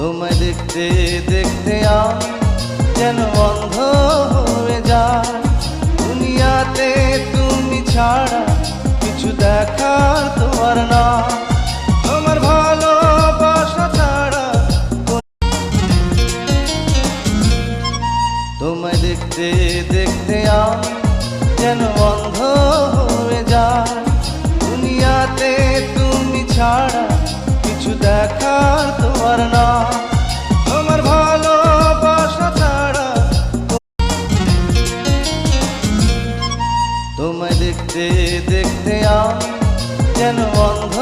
তোমায় দেখতে দেখতে আমি যেন অন্ধ হয়ে যাই। দুনিয়াতে তুমি ছাড়া কিছু দেখার তোমার না, তোমার ভালোবাসা ছাড়া। তোমায় দেখতে দেখতে আমি যেন অন্ধ হয়ে যাই। দুনিয়াতে তুমি ছাড়া কিছু দেখার তোমার না, তোমার ভালোবাসা ছাড়া। তোমায় দেখতে দেখতে আমি যেন অন্ধ